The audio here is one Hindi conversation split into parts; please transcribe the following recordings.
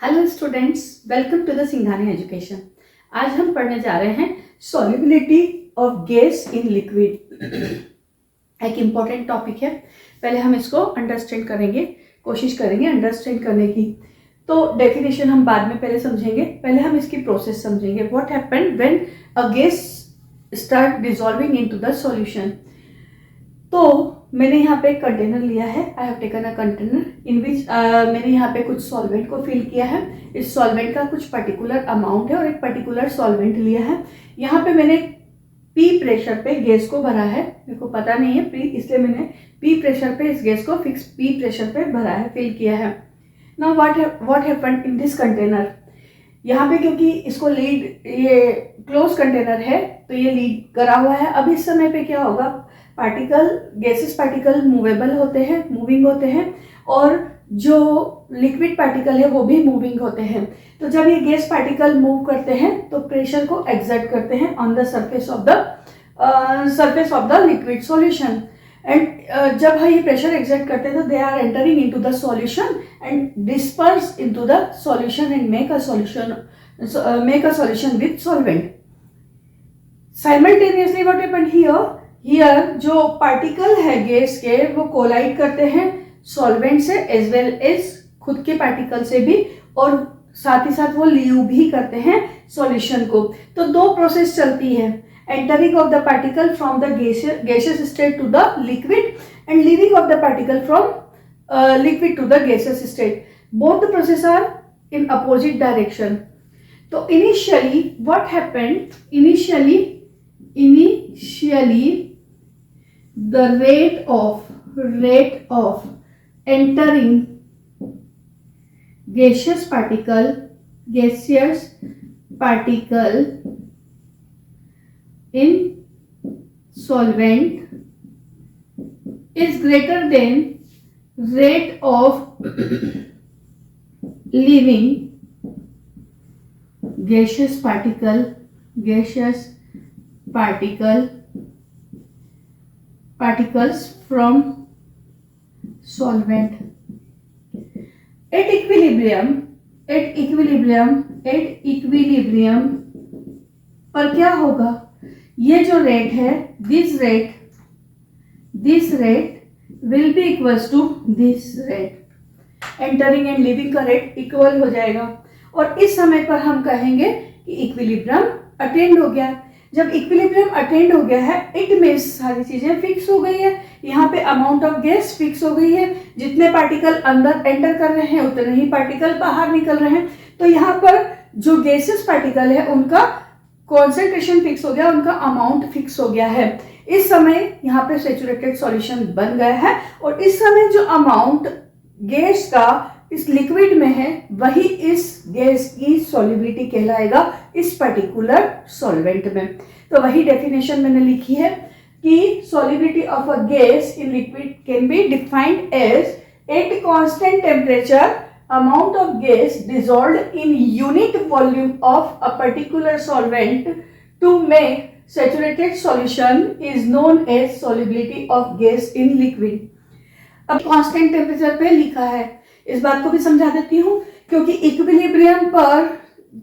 Hello students, welcome to the Singhani education. आज हम पढ़ने जा रहे हैं solubility of gas in liquid. एक इम्पॉर्टेंट टॉपिक है। पहले हम इसको अंडरस्टैंड करेंगे, कोशिश करेंगे अंडरस्टैंड करने की। तो डेफिनेशन हम बाद में पहले समझेंगे, पहले हम इसकी प्रोसेस समझेंगे। What happened when a gas start dissolving into the solution. तो मैंने यहाँ पे एक कंटेनर लिया है। I have taken a container in which मैंने यहाँ पे कुछ सॉल्वेंट को फिल किया है। इस सॉल्वेंट का कुछ पर्टिकुलर अमाउंट है और एक पर्टिकुलर सॉल्वेंट लिया है। यहाँ पे मैंने पी प्रेशर पे गैस को भरा है। मेरे को पता नहीं है पी, इसलिए मैंने पी प्रेशर पे इस गैस को फिक्स पी प्रेशर पे भरा है, फिल किया है। Now what happened in this container. यहाँ पे क्योंकि इसको लीड, ये क्लोज कंटेनर है तो ये लीड करा हुआ है। अब इस समय पे क्या होगा, पार्टिकल, गैसेस पार्टिकल मूवेबल होते हैं, मूविंग होते हैं, और जो लिक्विड पार्टिकल है वो भी मूविंग होते हैं। तो जब ये गैस पार्टिकल मूव करते हैं तो प्रेशर को एक्सर्ट करते हैं on the surface of the liquid solution. And जब ये प्रेशर एक्सर्ट करते हैं तो they are entering into the solution and disperse into the solution and make a solution with solvent. Simultaneously what happened here जो पार्टिकल है गैस के वो कोलाइड करते हैं सॉल्वेंट से एज वेल एज खुद के पार्टिकल से भी, और साथ ही साथ वो लीव भी करते हैं सॉल्यूशन को। तो दो प्रोसेस चलती है, entering of the particle from the gaseous state to the liquid and leaving of the particle from liquid to the gaseous state. Both the process are in opposite direction. तो initially what happened, initially the rate of entering gaseous particle in solvent is greater than rate of leaving gaseous particles from solvent. At equilibrium पर क्या होगा, ये जो रेट है, this rate will be equals to this rate. Entering and living का रेट इक्वल हो जाएगा और इस समय पर हम कहेंगे कि इक्विलिब्रियम अटेंड हो गया। जब इक्विलिब्रियम अटेंड हो गया है, इट मींस सारी चीजें फिक्स हो गई है। यहाँ पे अमाउंट ऑफ गैस फिक्स हो गई है, जितने पार्टिकल अंदर एंटर कर रहे हैं उतने ही पार्टिकल बाहर निकल रहे हैं। तो यहाँ पर जो गैसेस पार्टिकल है उनका कॉन्सेंट्रेशन फिक्स हो गया, उनका अमाउंट फिक्स हो गया है। इस समय यहाँ पे सैचुरेटेड सॉल्यूशन बन गया है और इस समय जो अमाउंट गैस का इस लिक्विड में है वही इस गैस की सॉल्युबिलिटी कहलाएगा इस पर्टिकुलर सॉल्वेंट में। तो वही डेफिनेशन मैंने लिखी है कि solubility of a gas in liquid can be defined as at constant temperature amount of gas dissolved in unit volume of a particular solvent to make saturated solution is known as solubility of gas in liquid. अब कांस्टेंट टेम्परेचर पे लिखा है, इस बात को भी समझा देती हूँ, क्योंकि इक्विलिब्रियम पर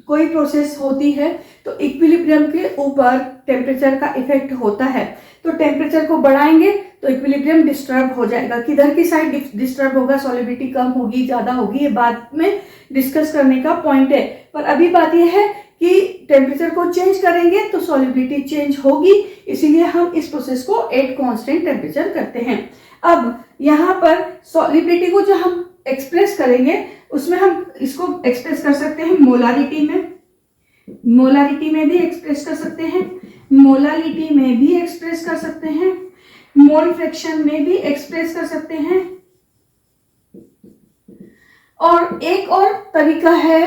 कोई प्रोसेस होती है तो इक्विलिब्रियम के ऊपर टेम्परेचर का इफेक्ट होता है। तो टेम्परेचर को बढ़ाएंगे तो इक्विलिब्रियम डिस्टर्ब हो जाएगा। किधर की साइड डिस्टर्ब होगा, सॉल्युबिलिटी कम होगी, ज्यादा होगी, ये बाद में डिस्कस करने का पॉइंट है। पर अभी बात यह है कि टेम्परेचर को चेंज करेंगे तो सॉल्युबिलिटी चेंज होगी, इसीलिए हम इस प्रोसेस को एट कांस्टेंट टेम्परेचर करते हैं। अब यहाँ पर सॉल्युबिलिटी को जो हम एक्सप्रेस करेंगे उसमें हम इसको एक्सप्रेस कर सकते हैं मोलारिटी में भी एक्सप्रेस कर सकते हैं, मोलालिटी में भी एक्सप्रेस कर सकते हैं, मोल फ्रैक्शन में भी एक्सप्रेस कर सकते हैं। और एक और तरीका है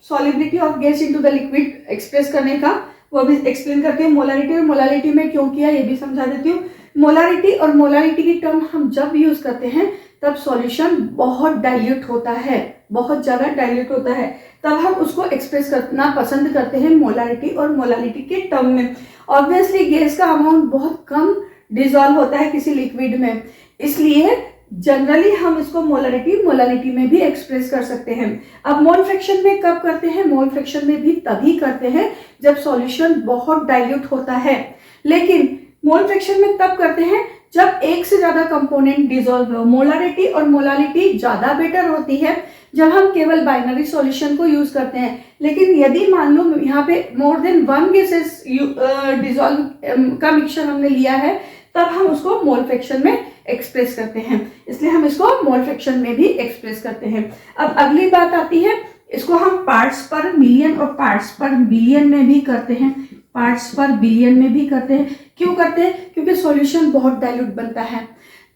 solubility of gas into the liquid express करने का, वो भी एक्सप्लेन करते हैं। मोलारिटी और मोलालिटी में क्यों किया ये भी समझा देती हूँ। मोलारिटी और मोलालिटी की टर्म हम जब यूज करते हैं तब सॉल्यूशन बहुत डाइल्यूट होता है, बहुत ज्यादा डाइल्यूट होता है, तब हम उसको एक्सप्रेस करना पसंद करते हैं मोलारिटी और मोलालिटी के टर्म में। ऑब्वियसली गैस का अमाउंट बहुत कम डिसॉल्व होता है किसी लिक्विड में, इसलिए जनरली हम इसको मोलारिटी में भी एक्सप्रेस कर सकते हैं। अब मोल फ्रैक्शन में कब करते हैं? मोल फ्रैक्शन में भी तभी करते हैं जब सॉल्यूशन बहुत डाइल्यूट होता है, लेकिन मोल फ्रैक्शन में तब करते हैं जब एक से ज्यादा कंपोनेंट डिसॉल्व हो। मोलारिटी और मोलालिटी ज्यादा बेटर होती है जब हम केवल बाइनरी सॉल्यूशन को यूज करते हैं, लेकिन यदि मान लो यहाँ पे मोर देन 1 गैसेस डिसॉल्व का मिक्सचर हमने लिया है, तब हम उसको मोल फ्रैक्शन में एक्सप्रेस करते हैं। इसलिए हम इसको मोल फ्रैक्शन में भी एक्सप्रेस करते हैं। अब अगली बात आती है, इसको हम पार्ट्स पर मिलियन और पार्ट्स पर बिलियन में भी करते हैं। पार्ट्स पर बिलियन में भी करते हैं। क्यों करते हैं? क्योंकि सॉल्यूशन बहुत डाइल्यूट बनता है।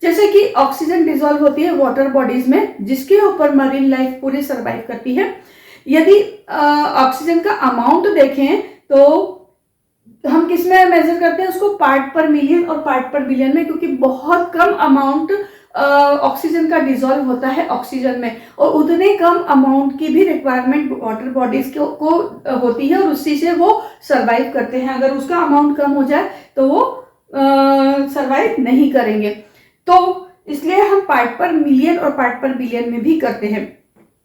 जैसे कि ऑक्सीजन डिसॉल्व होती है वाटर बॉडीज में, जिसके ऊपर मरीन लाइफ पूरी सर्वाइव करती है। यदि ऑक्सीजन का अमाउंट देखें तो हम किस में मेजर करते हैं उसको? पार्ट पर मिलियन और पार्ट पर बिलियन में, क्योंकि बहुत कम अमाउंट ऑक्सीजन का डिसॉल्व होता है ऑक्सीजन में, और उतने कम अमाउंट की भी रिक्वायरमेंट वाटर बॉडीज को होती है, और उसी से वो सरवाइव करते हैं। अगर उसका अमाउंट कम हो जाए तो वो सरवाइव नहीं करेंगे। तो इसलिए हम पार्ट पर मिलियन और पार्ट पर बिलियन में भी करते हैं।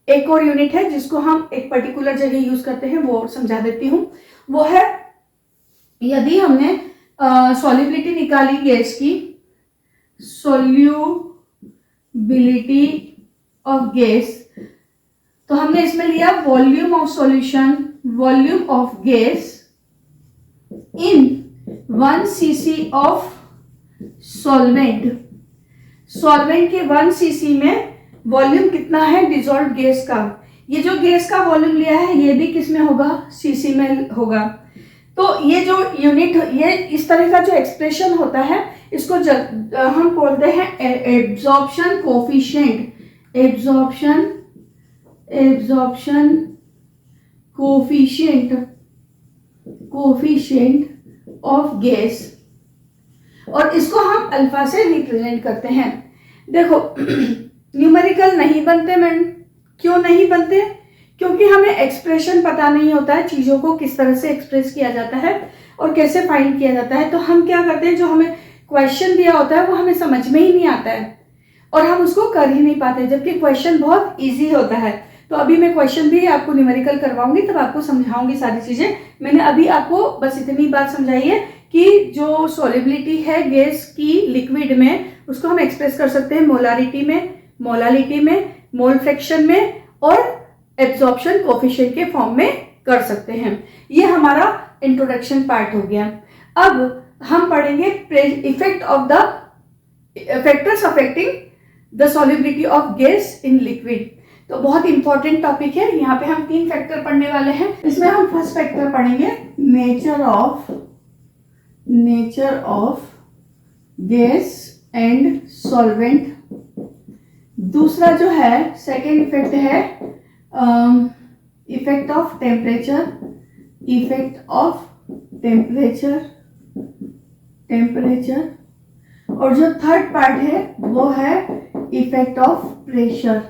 एक और यूनिट है जिसको हम एक पर्टिकुलर जगह यूज करते हैं, वो समझा देती हूँ। वो है, यदि हमने सॉल्युबिलिटी निकाली गैस की, सॉल्युबिलिटी ऑफ गैस, तो हमने इसमें लिया volume of solution, volume of gas in 1 cc of solvent. Solvent के 1 cc में वॉल्यूम कितना है डिसॉल्व गैस का? ये जो गैस का वॉल्यूम लिया है ये भी किस में होगा? cc में होगा। तो ये जो यूनिट, ये इस तरह का जो एक्सप्रेशन होता है, इसको हम बोलते हैं absorption coefficient. Absorption coefficient of gas, और इसको हम अल्फा से रिप्रेजेंट करते हैं। देखो न्यूमेरिकल नहीं बनते मैम। क्यों नहीं बनते? क्योंकि हमें एक्सप्रेशन पता नहीं होता है, चीजों को किस तरह से एक्सप्रेस किया जाता है और कैसे फाइंड किया जाता है। तो हम क्या करते हैं, जो हमें क्वेश्चन दिया होता है वो हमें समझ में ही नहीं आता है और हम उसको कर ही नहीं पाते, जबकि क्वेश्चन बहुत इजी होता है। तो अभी मैं क्वेश्चन भी आपको न्यूमेरिकल करवाऊंगी, तब आपको समझाऊंगी सारी चीजें। मैंने अभी आपको बस इतनी बात समझाई है कि जो सॉल्युबिलिटी है गैस की लिक्विड में, उसको हम एक्सप्रेस कर सकते हैं मोलारिटी में, मोलालिटी में, मोल फ्रैक्शन में और एब्जॉर्प्शन कोफिशिएंट के फॉर्म में कर सकते हैं। ये हमारा इंट्रोडक्शन पार्ट हो गया। अब हम पढ़ेंगे effect of the factors affecting the solubility of gas in liquid. तो बहुत इंपॉर्टेंट टॉपिक है। यहाँ पे हम 3 फैक्टर पढ़ने वाले हैं। इसमें हम फर्स्ट फैक्टर पढ़ेंगे nature of gas and solvent. दूसरा जो है सेकेंड इफेक्ट है इफेक्ट ऑफ टेम्परेचर, और जो थर्ड पार्ट है वो है इफेक्ट ऑफ प्रेशर।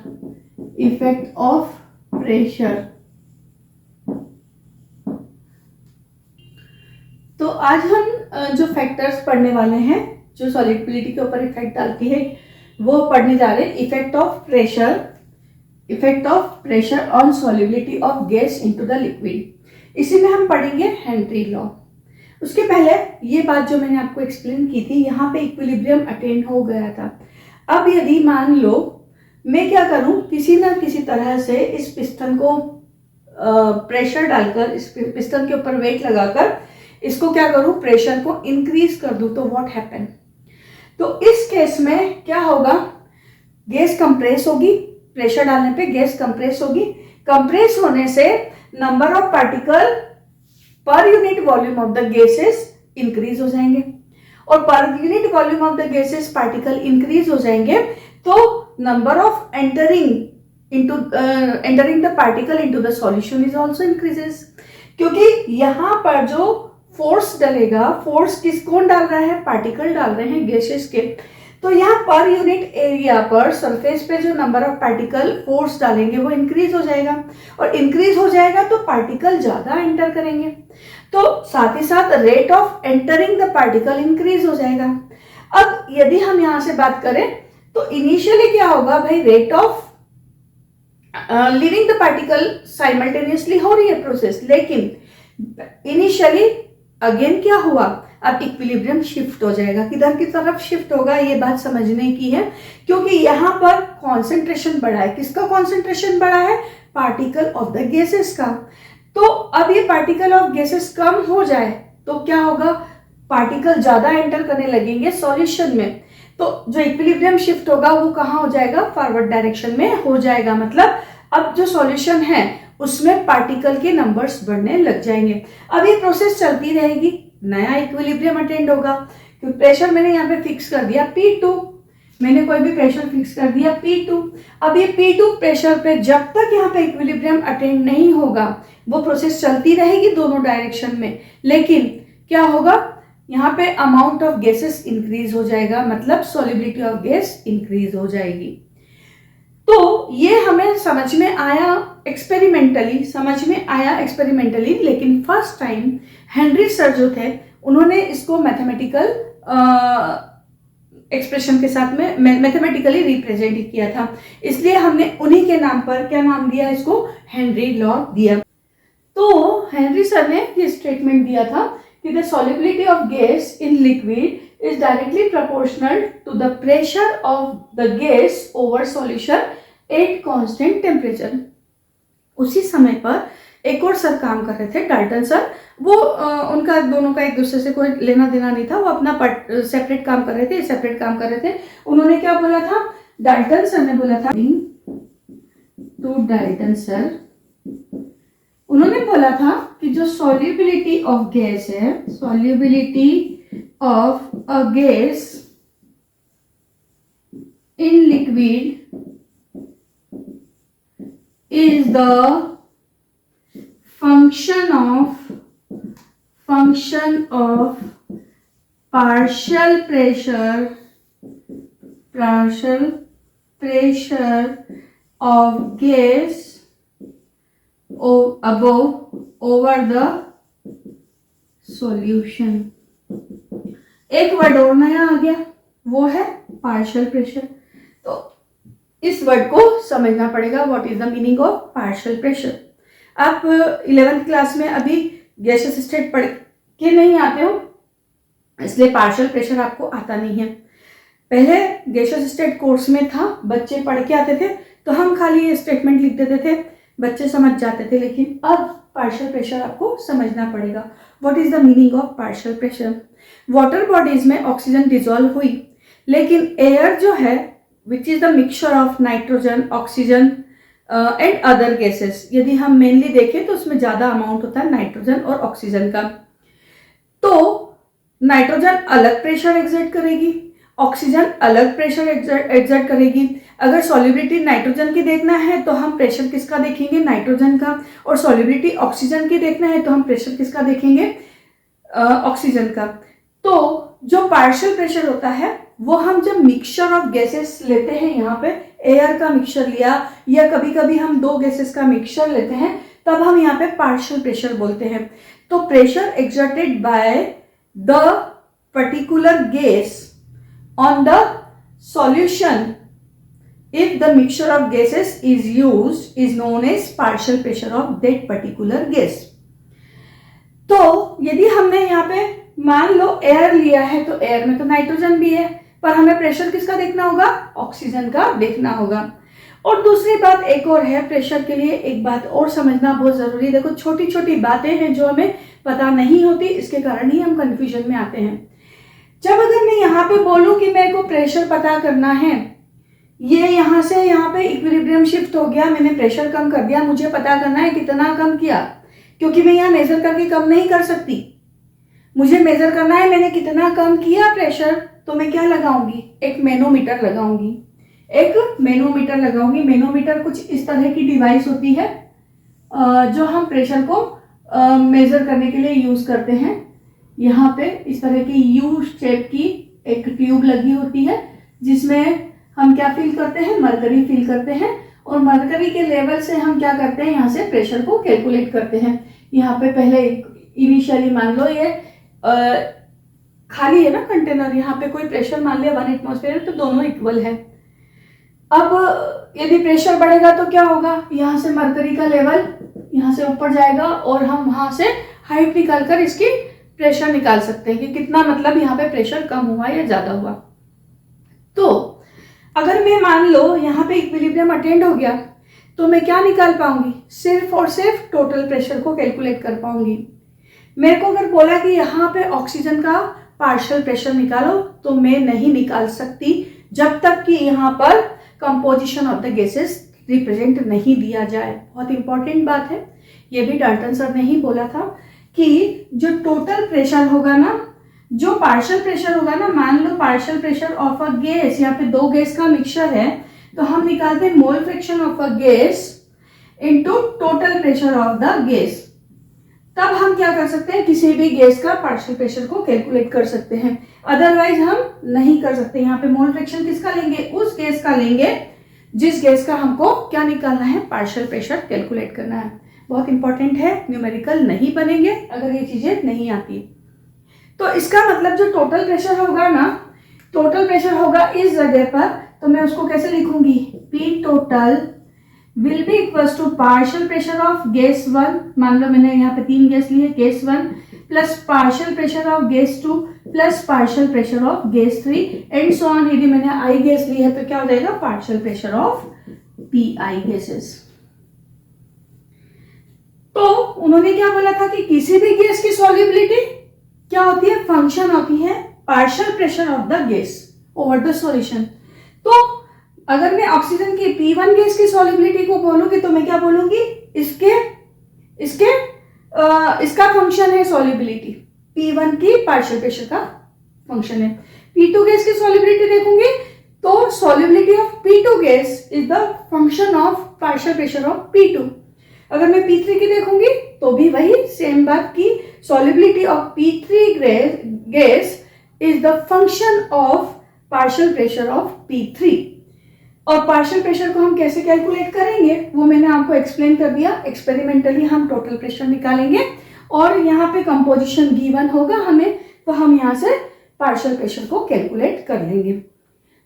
तो आज हम जो फैक्टर्स पढ़ने वाले हैं जो सॉल्युबिलिटी के ऊपर इफेक्ट डालती है वो पढ़ने जा रहे हैं। Effect of pressure on solubility of gas into the liquid. इसी में हम पढ़ेंगे हेनरी लॉ। उसके पहले ये बात जो मैंने आपको एक्सप्लेन की थी, यहाँ पे इक्विलिब्रियम अटेन हो गया था। अब यदि मान लो मैं क्या करूं, किसी ना किसी तरह से इस पिस्टन को प्रेशर डालकर, इस पिस्टन के ऊपर वेट लगाकर इसको क्या करूं, प्रेशर को इंक्रीज कर दूं, तो व्हाट हैपन? तो इस केस में क्या होगा, गैस कंप्रेस होगी, प्रेशर डालने पे गैस कंप्रेस होगी। कंप्रेस होने से number of particle per unit volume of the gases increase हो जाएंगे, और per unit volume of the gases particle increase हो जाएंगे तो number of entering the particle into the solution is also increases. क्योंकि यहाँ पर जो फोर्स डलेगा, फोर्स कौन डाल रहा है, पार्टिकल डाल रहे हैं गैसेस के। तो यहाँ पर यूनिट एरिया पर सरफेस पे जो नंबर ऑफ पार्टिकल फोर्स डालेंगे वो इंक्रीज हो जाएगा, और इंक्रीज हो जाएगा तो पार्टिकल ज्यादा एंटर करेंगे, तो साथ ही साथ rate of entering the particle increase हो जाएगा। अब यदि हम यहाँ से बात करें तो इनिशियली क्या होगा भाई, rate of living the particle simultaneously हो रही है प्रोसेस, लेकिन इनिशियली अगेन क्या हुआ, अब इक्विलिब्रियम शिफ्ट हो जाएगा। किधर की तरफ शिफ्ट होगा, ये बात समझने की है, क्योंकि यहाँ पर कॉन्सेंट्रेशन बढ़ा है। किसका कॉन्सेंट्रेशन बढ़ा है, पार्टिकल ऑफ द गैसेस का। तो अब ये पार्टिकल ऑफ गैसेस कम हो जाए तो क्या होगा, पार्टिकल ज्यादा एंटर करने लगेंगे सॉल्यूशन में, तो जो इक्विलिब्रियम शिफ्ट होगा वो कहाँ हो जाएगा, फॉरवर्ड डायरेक्शन में हो जाएगा। मतलब अब जो सॉल्यूशन है उसमें पार्टिकल के नंबर्स बढ़ने लग जाएंगे। अब ये प्रोसेस चलती रहेगी, नया इक्विलिब्रियम अटेंड होगा। क्योंकि प्रेशर मैंने यहाँ पे फिक्स कर दिया P2, मैंने कोई भी प्रेशर फिक्स कर दिया P2। अब ये P2 प्रेशर पे जब तक यहाँ पे इक्विलिब्रियम अटेंड नहीं होगा वो प्रोसेस चलती रहेगी दोनों डायरेक्शन में, लेकिन क्या होगा, यहाँ पे अमाउंट ऑफ गैसेस इंक्रीज हो जाएगा, मतलब सॉल्युबिलिटी ऑफ गैस इंक्रीज हो जाएगी। तो ये हमें समझ में आया एक्सपेरिमेंटली, लेकिन फर्स्ट टाइम हेनरी सर जो थे उन्होंने इसको मैथमेटिकल एक्सप्रेशन के साथ में मैथमेटिकली रिप्रेजेंट किया था, इसलिए हमने उन्हीं के नाम पर क्या नाम दिया, इसको हेनरी लॉ दिया। तो हेनरी सर ने ये स्टेटमेंट दिया था कि the solubility of gas in liquid is directly proportional to the pressure of the gas over solution at constant temperature। उसी समय पर एक और सर काम कर रहे थे, डाल्टन सर, वो उनका दोनों का एक दूसरे से कोई लेना देना नहीं था, वो अपना सेपरेट काम कर रहे थे। उन्होंने क्या बोला था, डाल्टन सर ने बोला था टू डाल्टन सर, उन्होंने बोला था कि जो सॉल्युबिलिटी ऑफ गैस है, solubility of a gas in liquid is the function of partial pressure of gas over the solution। एक वर्ड और नया आ गया, वो है पार्शियल प्रेशर। तो इस वर्ड को समझना पड़ेगा, what is the meaning of partial pressure. आप 11th क्लास में अभी गैसियस स्टेट पढ़ के नहीं आते हो, इसलिए पार्शियल प्रेशर आपको आता नहीं है। पहले गैसियस स्टेट कोर्स में था, बच्चे पढ़ के आते थे तो हम खाली ये स्टेटमेंट लिख देते थे, बच्चे समझ जाते थे, लेकिन अब पार्शियल प्रेशर आपको समझना पड़ेगा। What is the meaning of partial pressure. Water bodies में ऑक्सीजन डिजोल्व हुई, लेकिन एयर जो है which is the mixture of nitrogen, oxygen and other gases, यदि हम मेनली देखें तो उसमें ज्यादा अमाउंट होता है नाइट्रोजन और ऑक्सीजन का। तो नाइट्रोजन अलग प्रेशर एक्सर्ट करेगी, ऑक्सीजन अलग प्रेशर एक्सर्ट करेगी। अगर सॉल्युबिलिटी नाइट्रोजन की देखना है तो हम प्रेशर किसका देखेंगे, नाइट्रोजन का, और सॉल्युबिलिटी ऑक्सीजन की देखना है तो हम प्रेशर किसका देखेंगे, ऑक्सीजन का। तो जो पार्शियल प्रेशर होता है वो हम जब मिक्सचर ऑफ गैसेस लेते हैं, यहाँ पे एयर का मिक्सचर लिया या कभी कभी हम दो गैसेस का मिक्सचर लेते हैं, तब हम यहाँ पे पार्शियल प्रेशर बोलते हैं। तो pressure exerted by the particular gas on the solution if the mixture of gases is used is known as partial pressure of that particular gas। तो यदि हमने यहाँ पे मान लो एयर लिया है तो एयर में तो नाइट्रोजन भी है, पर हमें प्रेशर किसका देखना होगा, ऑक्सीजन का देखना होगा। और दूसरी बात एक और है, प्रेशर के लिए एक बात और समझना बहुत जरूरी है। देखो छोटी छोटी बातें हैं जो हमें पता नहीं होती, इसके कारण ही हम कंफ्यूजन में आते हैं। जब अगर मैं यहाँ पे बोलूं कि मेरे को प्रेशर पता करना है, ये यहाँ से यहाँ पे इक्विलिब्रियम शिफ्ट हो गया, मैंने प्रेशर कम कर दिया, मुझे पता करना है कितना कम किया, क्योंकि मैं यहाँ मेजर करके कम नहीं कर सकती, मुझे मेजर करना है मैंने कितना कम किया प्रेशर। तो मैं क्या लगाऊंगी, एक मैनोमीटर लगाऊंगी। मैनोमीटर कुछ इस तरह की डिवाइस होती है जो हम प्रेशर को मेजर करने के लिए यूज करते हैं। यहाँ पे इस तरह की यू शेप की एक ट्यूब लगी होती है जिसमें हम क्या फील करते हैं, मरकरी फील करते हैं, और मरकरी के लेवल से हम क्या करते हैं, यहाँ से प्रेशर को कैलकुलेट करते हैं। यहाँ पे पहले इनिशियली मान लो ये खाली है ना कंटेनर, यहाँ पे कोई प्रेशर मान लिया 1 एटमॉस्फेयर, तो दोनों इक्वल है, अब यदि प्रेशर बढ़ेगा तो क्या होगा, यहाँ से मरकरी का लेवल यहाँ से ऊपर जाएगा और हम वहां से हाइट निकालकर इसकी प्रेशर निकाल सकते हैं कि कितना, मतलब यहाँ पे प्रेशर कम हुआ या ज्यादा हुआ। तो अगर मैं मान लो यहाँ पे इक्विलिब्रियम अटेंड हो गया तो मैं क्या निकाल पाऊंगी, सिर्फ और सिर्फ टोटल प्रेशर को कैलकुलेट कर पाऊंगी। मेरे को अगर बोला कि यहाँ पे ऑक्सीजन का पार्शियल प्रेशर निकालो तो मैं नहीं निकाल सकती जब तक कि यहाँ पर composition of the gases represent नहीं दिया जाए। बहुत इंपॉर्टेंट बात है, ये भी डाल्टन सर ने ही बोला था कि जो टोटल प्रेशर होगा ना, जो पार्शियल प्रेशर होगा ना, मान लो partial pressure of a gas, यहाँ पे दो गैस का मिक्सचर है तो हम निकालते हैं मोल fraction of a gas into total pressure of the gas. तब हम क्या कर सकते हैं, किसी भी गैस का पार्शियल प्रेशर को कैलकुलेट कर सकते हैं, अदरवाइज हम नहीं कर सकते। यहाँ पे मोल फ्रैक्शन किसका लेंगे, उस गैस का लेंगे जिस गैस का हमको क्या निकालना है, पार्शियल प्रेशर कैलकुलेट करना है। बहुत इंपॉर्टेंट है, न्यूमेरिकल नहीं बनेंगे अगर ये चीजें नहीं आती। तो इसका मतलब जो टोटल प्रेशर होगा ना, टोटल प्रेशर होगा इस जगह पर, तो मैं उसको कैसे लिखूंगी, P total will be equals to partial pressure of gas 1, मान लो मैंने यहाँ पे 3 गैस लिए, gas 1 plus partial pressure of gas 2 plus partial pressure of gas 3 and so on. यदि मैंने आई गैस ली है तो क्या हो जाएगा, partial pressure of pi gases. तो उन्होंने क्या बोला था कि किसी भी गैस की सॉल्युबिलिटी क्या होती है, फंक्शन होती है partial pressure of the gas over the solution. तो अगर मैं ऑक्सीजन की P1 गैस की सॉल्युबिलिटी को बोलूंगी तो मैं क्या बोलूंगी, इसका फंक्शन है सॉल्युबिलिटी, P1 की पार्शियल प्रेशर का फंक्शन है। P2 गैस की सॉल्युबिलिटी देखूंगी तो solubility of P2 gas is the function of partial pressure of P2। अगर मैं P3 की देखूंगी तो भी वही सेम बात की solubility of P3 gas is the function of partial pressure of P3। और पार्शियल प्रेशर को हम कैसे कैलकुलेट करेंगे वो मैंने आपको एक्सप्लेन कर दिया। एक्सपेरिमेंटली हम टोटल प्रेशर निकालेंगे और यहाँ पे कंपोजिशन गिवन होगा हमें, तो हम यहाँ से पार्शियल प्रेशर को कैलकुलेट कर लेंगे।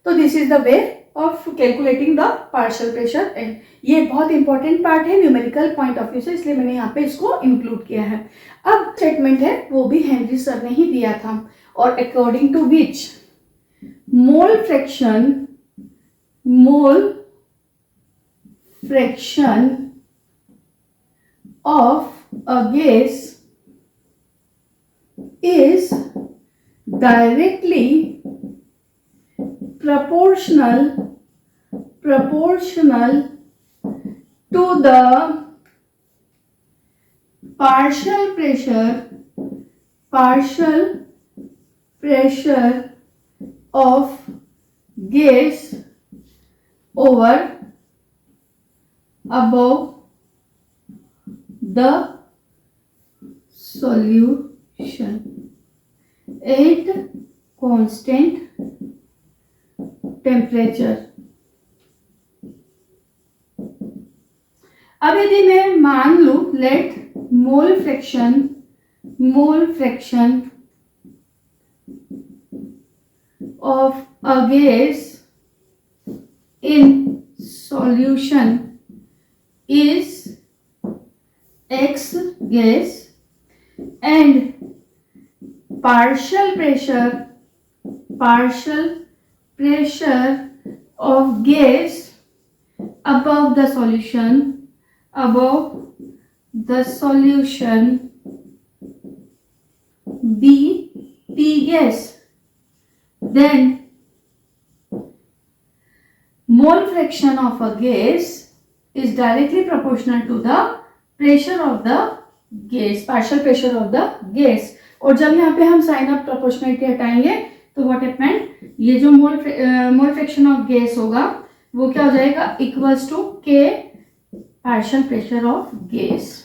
तो this is the way of calculating the partial pressure and ये बहुत इंपॉर्टेंट पार्ट है न्यूमेरिकल पॉइंट ऑफ व्यू से, इसलिए मैंने यहाँ पे इसको इंक्लूड किया है। अब स्टेटमेंट है वो भी हेनरी सर ने ही दिया था, और according to which mole fraction of a gas is directly proportional to the partial pressure of gas over above the solution at constant temperature। अब यदि मैं मान लूं let mole fraction of a gas in solution is X gas and partial pressure of gas above the solution B P gas, then mole fraction of a gas is directly proportional to the pressure of the gas, partial pressure of the gas। और जब यहाँ पे हम साइन ऑफ प्रोपोर्शनलिटी हटाएंगे तो व्हाट हैपेंड, ये जो मोल फ्रैक्शन ऑफ गैस होगा वो क्या हो जाएगा, इक्वल्स टू के पार्शियल प्रेशर ऑफ गैस।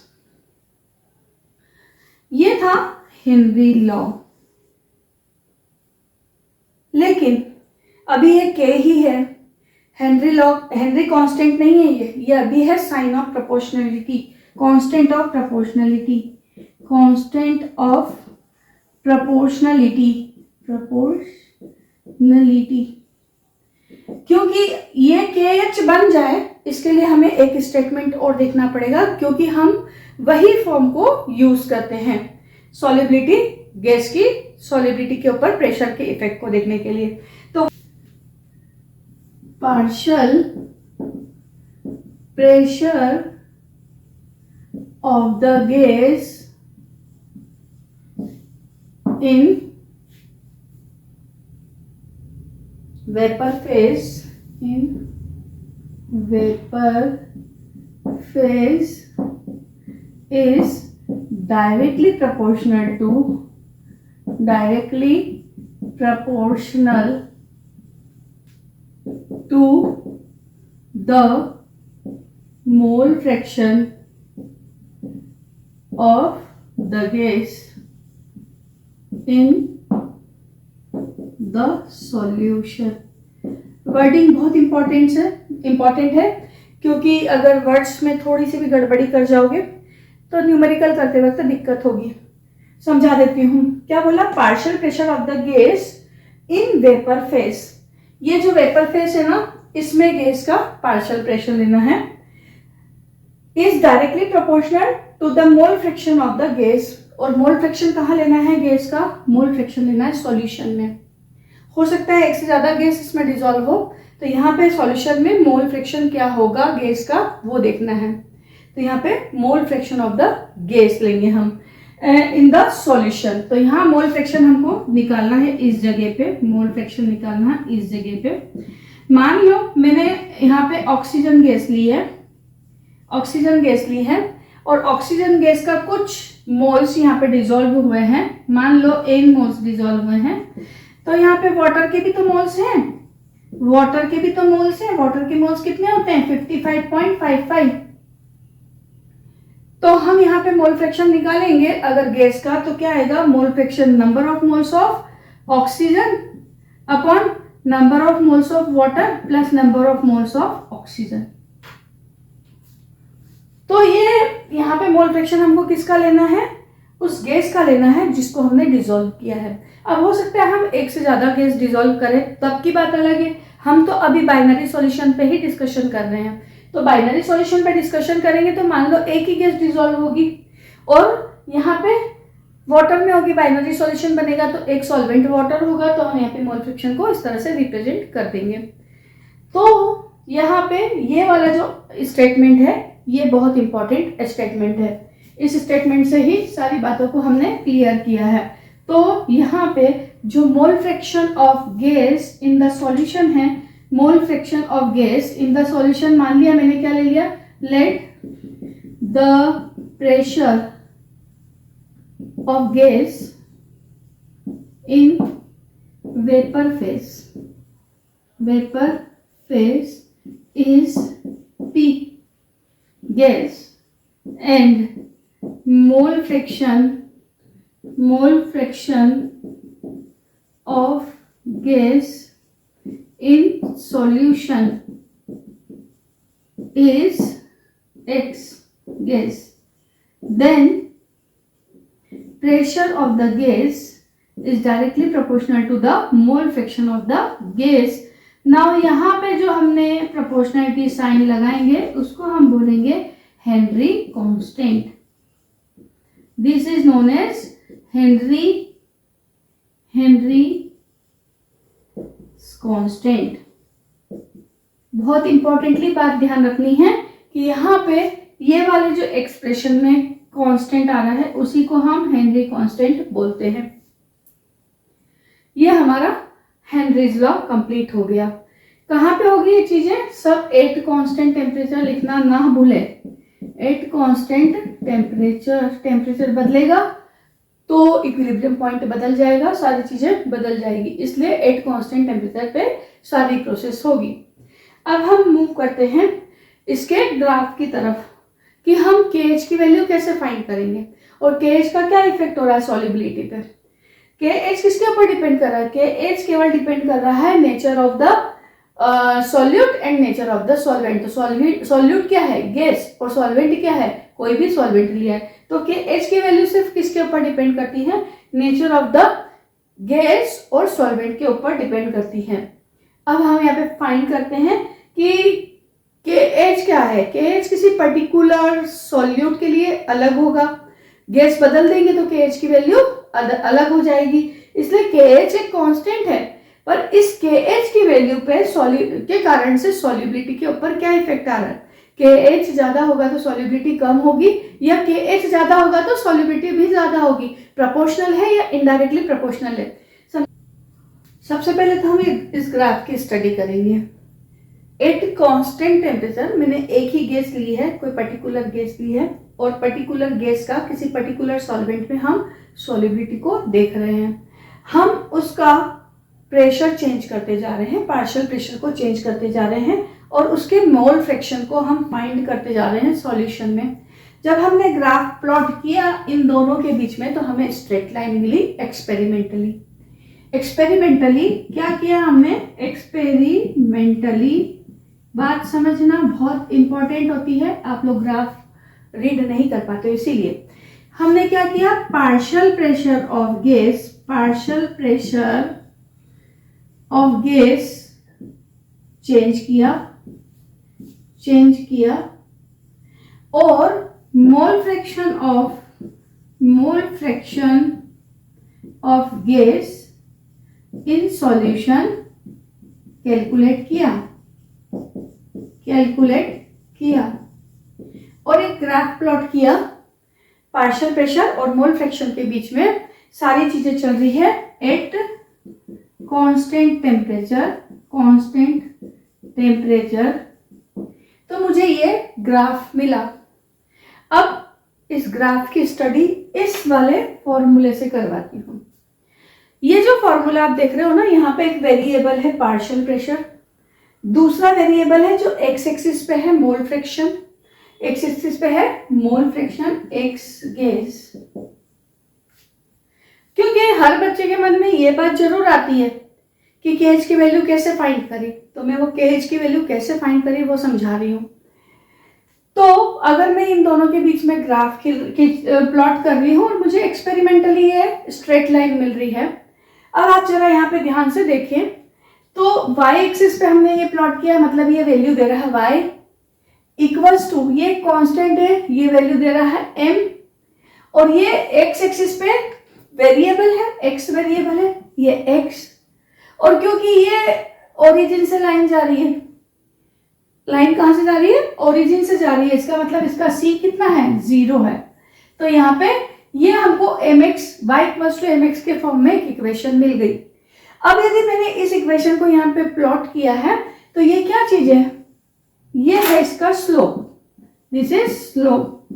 ये था हेनरी लॉ, लेकिन अभी ये के ही है। हेनरी कांस्टेंट नहीं है, ये अभी है sign of proportionality, constant of proportionality क्योंकि ये KH बन जाए इसके लिए हमें एक स्टेटमेंट और देखना पड़ेगा, क्योंकि हम वही फॉर्म को यूज करते हैं सॉलिबिलिटी, गैस की सॉलिबिलिटी के ऊपर प्रेशर के इफेक्ट को देखने के लिए। तो partial pressure of the gas in vapor phase, in vapor phase is directly proportional to the mole fraction of the gas in the solution. Wording बहुत इंपॉर्टेंट है क्योंकि अगर वर्ड्स में थोड़ी सी भी गड़बड़ी कर जाओगे तो न्यूमेरिकल करते वक्त दिक्कत होगी। समझा देती हूँ। क्या बोला? Partial pressure of the gas in vapour phase. ये जो वेपर फेज है ना, इसमें गैस का पार्शियल प्रेशर लेना है। Is directly proportional to the mole fraction of the gas. और मोल फ्रैक्शन कहाँ लेना है गैस का? मोल फ्रैक्शन लेना है सॉल्यूशन में। हो सकता है एक से ज्यादा गैस इसमें डिसॉल्व हो, तो यहाँ पे सॉल्यूशन में मोल फ्रैक्शन क्या होगा गैस का वो देखना है। तो यहाँ पे मोल फ्रैक्शन ऑफ द गैस लेंगे हम इन द सॉल्यूशन। तो यहाँ मोल फ्रैक्शन हमको निकालना है इस जगह पे, मोल फ्रैक्शन निकालना है इस जगह पे। मान लो मैंने यहाँ पे ऑक्सीजन गैस ली है और ऑक्सीजन गैस का कुछ मोल्स यहाँ पे डिसॉल्व हुए हैं। मान लो n मोल्स डिसॉल्व हुए हैं। तो यहाँ पे वाटर के भी तो मोल्स हैं, वाटर के मोल्स कितने होते हैं? 55.55। तो हम यहाँ पे मोल फ्रैक्शन निकालेंगे अगर गैस का, तो क्या आएगा? Mole fraction number of moles of oxygen upon number of moles of water plus number of moles of oxygen. तो ये यहाँ पे मोल फ्रैक्शन हमको किसका लेना है? उस गैस का लेना है जिसको हमने डिसॉल्व किया है। अब हो सकता है हम एक से ज्यादा गैस डिसॉल्व करें, तब की बात अलग है। हम तो अभी बाइनरी सॉल्यूशन पे ही डिस्कशन कर रहे हैं। तो बाइनरी सॉल्यूशन पे डिस्कशन करेंगे तो मान लो एक ही गैस डिसॉल्व होगी और यहाँ पे वाटर में होगी, बाइनरी सॉल्यूशन बनेगा तो एक सॉल्वेंट वाटर होगा। तो हम यहाँ पे मोल फ्रैक्शन को इस तरह से रिप्रेजेंट कर देंगे। तो यहाँ पे ये वाला जो स्टेटमेंट है ये बहुत इंपॉर्टेंट स्टेटमेंट है। इस स्टेटमेंट से ही सारी बातों को हमने क्लियर किया है। तो यहाँ पे जो mole fraction of gas in the solution है, mole fraction of gas in the solution, मान लिया मैंने क्या ले लिया? Let the pressure of gas in vapour phase is P gas and mole fraction of gas in solution is X gas, then pressure of the gas is directly proportional to the mole fraction of the gas. Now यहाँ पे जो हमने proportionality साइन लगाएंगे उसको हम बोलेंगे Henry constant. This is known as Henry constant. बहुत इंपॉर्टेंटली बात ध्यान रखनी है कि यहाँ पे ये वाले जो एक्सप्रेशन में कांस्टेंट आ रहा है उसी को हम हेनरी कांस्टेंट बोलते हैं। ये हमारा हेनरीज लॉ कंप्लीट हो गया। कहाँ पे होगी ये चीजें? सब एट कांस्टेंट टेम्परेचर लिखना ना भूले। एट कांस्टेंट टेम्परेचर बदलेगा तो इक्विलिब्रियम पॉइंट बदल जाएगा, सारी चीजें बदल जाएगी, इसलिए एट कांस्टेंट टेम्परेचर पे सारी प्रोसेस होगी। अब हम मूव करते हैं इसके ग्राफ की तरफ कि हम KH की वैल्यू कैसे फाइंड करेंगे और KH का क्या इफेक्ट हो रहा है सॉल्युबिलिटी पे। KH किसके ऊपर डिपेंड कर रहा है? KH केवल डिपेंड कर रहा है nature of the solute and nature of the solvent. तो सॉल्यूट क्या है? गैस, और सॉल्वेंट क्या है? कोई भी सॉल्वेंट लिया है। तो KH की वैल्यू सिर्फ किसके ऊपर डिपेंड करती है? नेचर ऑफ द गैस और सॉल्वेंट के ऊपर डिपेंड करती है। अब हम यहाँ पे फाइंड करते हैं कि KH क्या है। KH किसी पर्टिकुलर सॉल्यूट के लिए अलग होगा, गैस बदल देंगे तो KH की वैल्यू अलग हो जाएगी, इसलिए KH एक कांस्टेंट है। पर इस KH की वैल्यू पे के कारण से सॉल्युबिलिटी के ऊपर क्या इफेक्ट आ रहा है। KH ज्यादा होगा तो सॉल्युबिलिटी कम होगी, या KH ज्यादा होगा तो सॉल्युबिलिटी भी ज्यादा होगी। प्रोपोर्शनल है या इनडायरेक्टली प्रोपोर्शनल है। सबसे पहले तो हम इस ग्राफ की स्टडी करेंगे। एट कांस्टेंट टेम्परेचर, मैंने एक ही गैस ली है, कोई पर्टिकुलर गैस ली है, और पर्टिकुलर गैस का किसी पर्टिकुलर सॉल्वेंट में हम सॉल्युबिलिटी को देख रहे हैं। हम उसका प्रेशर चेंज करते जा रहे हैं, पार्शियल प्रेशर को चेंज करते जा रहे हैं, और उसके मोल फ्रैक्शन को हम फाइंड करते जा रहे हैं सॉल्यूशन में। जब हमने ग्राफ प्लॉट किया इन दोनों के बीच में तो हमें स्ट्रेट लाइन मिली एक्सपेरिमेंटली। एक्सपेरिमेंटली क्या किया हमने, एक्सपेरिमेंटली, बात समझना बहुत इंपॉर्टेंट होती है, आप लोग ग्राफ रीड नहीं कर पाते, इसीलिए हमने क्या किया, partial pressure of gas, partial pressure of gas change किया और mole fraction of gas in solution calculate किया और एक ग्राफ प्लॉट किया। पार्शियल प्रेशर और मोल फ्रैक्शन के बीच में सारी चीजें चल रही है एट कांस्टेंट टेम्परेचर, तो मुझे ये ग्राफ मिला। अब इस ग्राफ की स्टडी इस वाले फॉर्मूले से करवाती हूँ। ये जो फॉर्मूला आप देख रहे हो ना, यहाँ पे एक वेरिएबल है पार्शियल प्रेशर, दूसरा वेरिएबल है जो एक्स एक्सिस पे है मोल फ्रैक्शन, एक्स एक्सिस पे है मोल फ्रैक्शन एक्स गैस। क्योंकि हर बच्चे के मन में ये बात जरूर आती है कि KH की वैल्यू कैसे फाइंड करें, तो मैं वो KH की वैल्यू कैसे फाइंड करें वो समझा रही हूँ। तो अगर मैं इन दोनों के बीच में ग्राफ की प्लॉट कर रही हूँ और मुझे एक्सपेरिमेंटली ये स्ट्रेट लाइन मिल रही है। अब आप जरा यहाँ पे ध्यान से देखें तो y एक्सिस पे हमने ये प्लॉट किया, मतलब ये वैल्यू दे रहा है y इक्वल्स टू, ये कांस्टेंट है, ये वैल्यू दे रहा है m, और ये x एक्सिस पे वेरिएबल है, x वेरिएबल है, ये x, और क्योंकि ये ओरिजिन से लाइन जा रही है, लाइन कहां से जा रही है, ओरिजिन से जा रही है, इसका मतलब इसका c कितना है, 0 है। तो यहाँ पे ये हमको mx y equals to mx के फॉर्म में एक इक्वेशन मिल गई। अब यदि मैंने इस इक्वेशन को यहाँ पे प्लॉट किया है तो ये क्या चीज है, ये है इसका स्लोप, दिस इज स्लोप,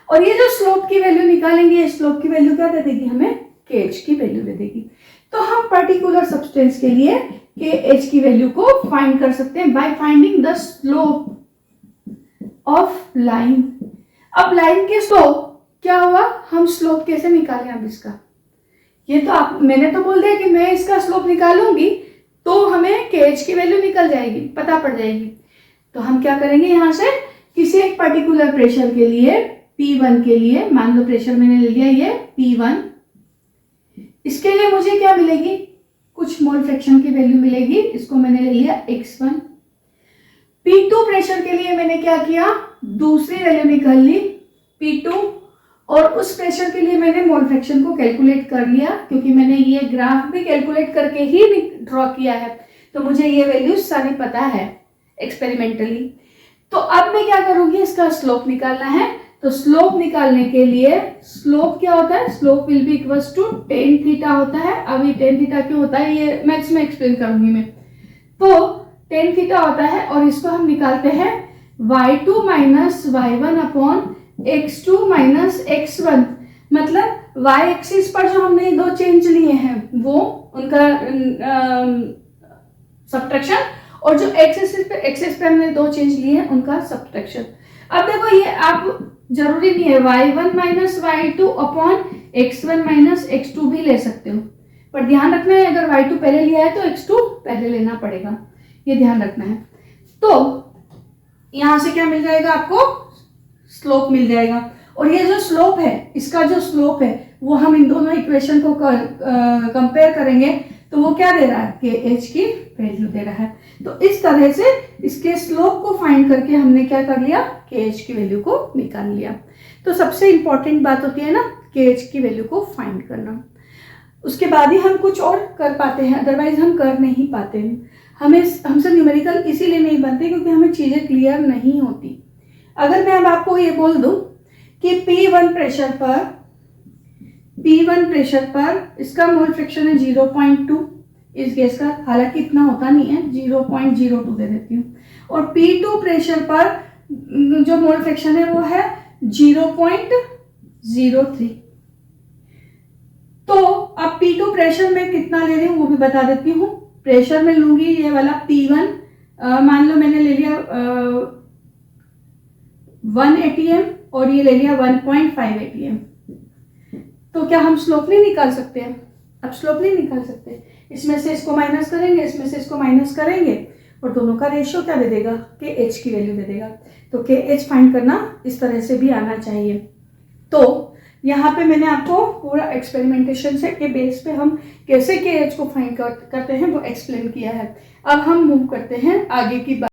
और ये जो स्लोप की वैल्यू निकालेंगे, स्लोप की वैल्यू क्या दे देगी हमें, KH की वैल्यू दे देगी। तो हम पर्टिकुलर सब्सटेंस के लिए KH की वैल्यू को फाइंड कर सकते हैं by finding the slope of line. अब लाइन के स्लोप क्या हुआ, हम स्लोप कैसे निकालें, अब इसका ये तो आप, मैंने तो बोल दिया कि मैं इसका स्लोप निकालूंगी तो हमें KH की वैल्यू निकल जाएगी, पता पड़ जाएगी। तो हम क्या करेंगे, यहाँ से किसी एक पर्टिकुलर प्रेशर के लिए P1 के लिए, मान लो प्रेशर मैंने ले लिया ये P1, इसके लिए मुझे क्या मिलेगी, कुछ मोल फ्रैक्शन की वैल्यू मिलेगी, इसको मैंने ले लिया x1। P2 प्रेशर के लिए मैंने क्या किया, दूसरी वैल्यू निकाल ली P2, और उस प्रेशर के लिए मैंने मोल फ्रैक्शन को कैलकुलेट कर लिया, क्योंकि मैंने ये ग्राफ भी कैलकुलेट करके ही ड्रॉ किया है, तो मुझे ये वैल्यू सारी पता है एक्सपेरिमेंटली। तो अब मैं क्या करूंगी, इसका स्लोप निकालना है। तो स्लोप निकालने के लिए, स्लोप क्या होता है, slope will be equals to tan theta होता है। अब ये टेन थीटा क्यों होता है ये मैथ्स में एक्सप्लेन करूंगी मैं। तो टेन थीटा होता है और इसको हम निकालते हैं y2 minus y1 upon x2 minus x1, मतलब y एक्सिस पर जो हमने दो चेंज लिए हैं वो उनका सब्ट्रैक्शन, और जो एक्सिस पे हमने दो चेंज लिए हैं उनका सब्ट्रैक्शन। अब देखो ये आप जरूरी नहीं है y1 minus y2 upon x1 minus x2 भी ले सकते हो, पर ध्यान रखना है अगर y2 पहले लिया है तो x2 पहले लेना पड़ेगा, ये ध्यान रखना है। तो यहां से क्या मिल जाएगा आपको, स्लोप मिल जाएगा, और ये जो स्लोप है, इसका जो स्लोप है वो हम इन दोनों इक्वेशन को कंपेयर करेंगे तो वो क्या दे रहा है, के एच की वैल्यू दे रहा है। तो इस तरह से इसके स्लोप को फाइंड करके हमने क्या कर लिया, के एच की वैल्यू को निकाल लिया। तो सबसे इंपॉर्टेंट बात होती है ना के एच की वैल्यू को फाइंड करना। उसके बाद ही हम कुछ और कर पाते हैं, अदरवाइज हम कर नहीं पाते हैं। हमसे न्यूमेरिकल इसीलिए नहीं बनते क्योंकि हमें चीज़ें क्लियर नहीं होती। अगर मैं अब आपको ये बोल दूं कि P1 प्रेशर पर इसका मोल फ्रैक्शन है 0.2 इस गैस का, हालांकि इतना होता नहीं है, 0.02 दे देती हूँ। और P2 प्रेशर पर जो मोल फ्रैक्शन है वो है 0.03। तो अब P2 प्रेशर में कितना ले रही हूँ वो भी बता देती हूँ। प्रेशर में लूंगी ये वाला P1, मान लो मैंने ले लिया 1 atm और ये ले लिया 1.5 atm। तो क्या हम स्लोप नहीं निकाल सकते हैं? अब स्लोप नहीं निकाल सकते, इसमें से इसको माइनस करेंगे, इसमें से इसको माइनस करेंगे और दोनों का रेशियो क्या दे देगा, के एच की वैल्यू दे देगा। तो के एच फाइंड करना इस तरह से भी आना चाहिए। तो यहाँ पे मैंने आपको पूरा एक्सपेरिमेंटेशन से के बेस पे हम कैसे के एच को फाइंड करते हैं वो एक्सप्लेन किया है। अब हम मूव करते हैं आगे की बात।